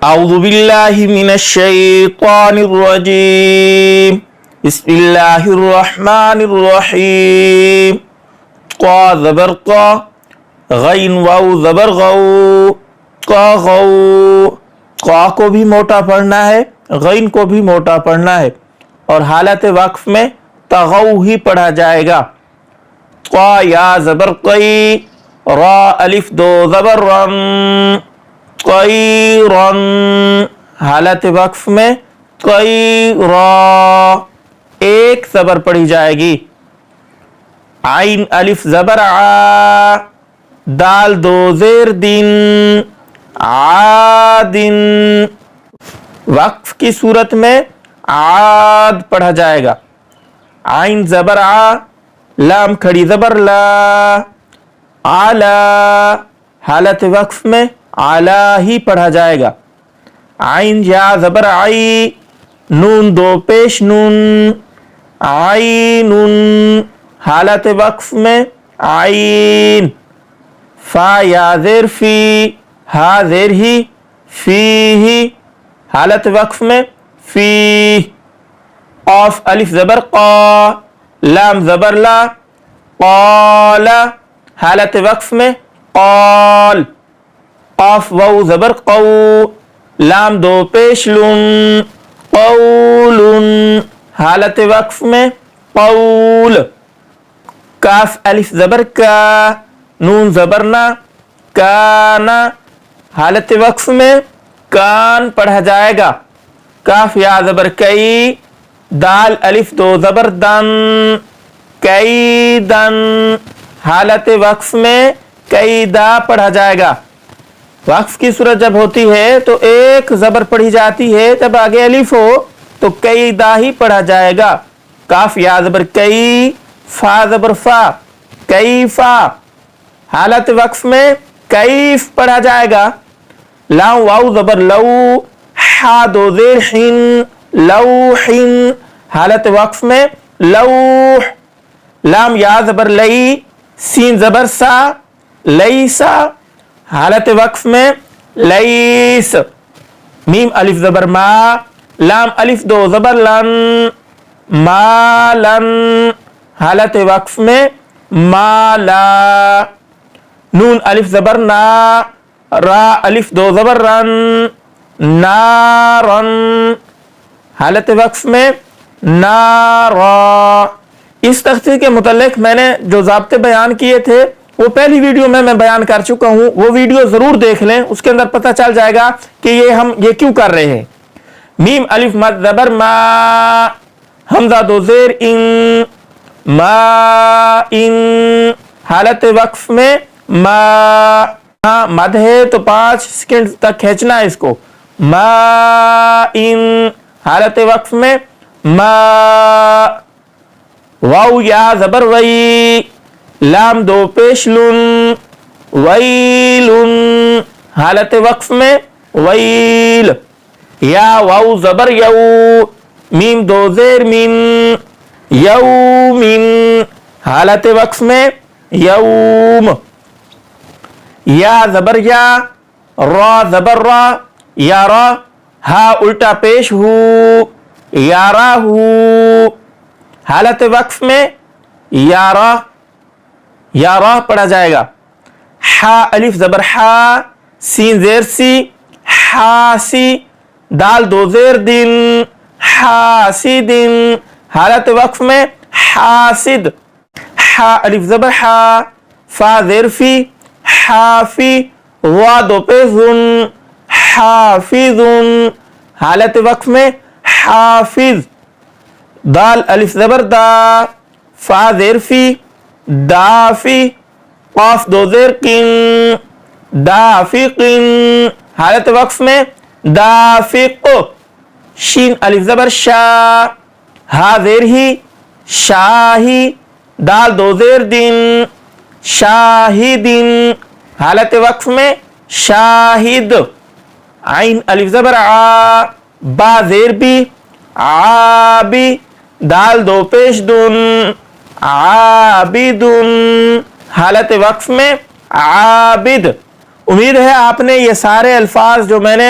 اعوذ باللہ من الشیطان الرجیم بسم اللہ الرحمن الرحیم قا زبر قا غین واو زبر غو قا غو قا کو بھی موٹا پڑھنا ہے غین کو بھی موٹا پڑھنا ہے اور حالت وقف میں تغو ہی پڑھا جائے گا. قا یا زبر قی را الف دو زبر رن قیرن حالت وقف میں قیرا ایک زبر پڑھی جائے گی. عین الف زبر عا دال دو زیر دن عادن وقف کی صورت میں عاد پڑھا جائے گا. عین زبر عا لام کھڑی زبر لا علا حالت وقف میں علا ہی پڑھا جائے گا. عین یا زبر عی نون دو پیش نون عین حالت وقف میں عین. فا یا زیر فی ہا زیر ہی فی ہی حالت وقف میں فی. قاف الف زبر قا لام زبر لا قال حالت وقف میں قال. قاف واو زبر قو لام دو پیش لن قول حالت وقف میں قول. کاف الف زبر کا نون زبر نا کانا حالت وقف میں کان پڑھا جائے گا. کاف یا زبر کئی دال الف دو زبر دن کئی دن حالت وقف میں کئی دا پڑھا جائے گا. وقف کی صورت جب ہوتی ہے تو ایک زبر پڑھی جاتی ہے, جب آگے الف ہو تو کئی دا ہی پڑھا جائے گا. کاف یا زبر کئی فا زبر فا کئی فا حالت وقف میں کیف پڑھا جائے گا. لام واو زبر لو ہا دو زیر حن لوحن حالت وقف میں لوح. لام یا زبر لئی سین زبر سا لیسا حالت وقف میں لیس. میم الف زبر ما لام الف دو زبر لن مالن حالت وقف میں مالا. نون الف زبر نا را الف دو زبر رن نارن حالت وقف میں نارا. اس تختی کے متعلق میں نے جو ضابطے بیان کیے تھے وہ پہلی ویڈیو میں بیان کر چکا ہوں, وہ ویڈیو ضرور دیکھ لیں, اس کے اندر پتہ چل جائے گا کہ ہم یہ کیوں کر رہے ہیں. میم الف مد زبر ما حمزہ دو زیر ان ما ان حالت وقف میں ما. مد ہے تو 5 سیکنڈ تک کھینچنا ہے اس کو. ما ان حالت وقف میں ما. واو یا زبر وی لام دو پیش لن ویلن حالت وقف میں ویل. یا واو زبر یو میم دو زیر من یومن حالت وقف میں یوم. یا زبر یا را زبر را یارا ہا الٹا پیش ہو یارا ہو حالت وقف میں یارا یارا پڑھا جائے گا. ہا الف زبر ہا سین زیر سی حاسی دال دو زیر دن حاسدن حالت وقف میں حاسد. ہا الف زبر ہا فا زیر فی حافی وا دو پیش ذن حافظن حالت وقف میں حافظ. دال الف زبر دا فا زیر فی دافی قاف دو زیر قن دافقن حالت وقف میں دافق. شین الف زبر شا ہا زیر ہی شاہی دال دو زیر دن شاہدن حالت وقف میں شاہد. عین الف زبر عا با زیر بی عابی دال دو پیش دن عابدن حالت وقف میں عابد. امید ہے آپ نے یہ سارے الفاظ جو میں نے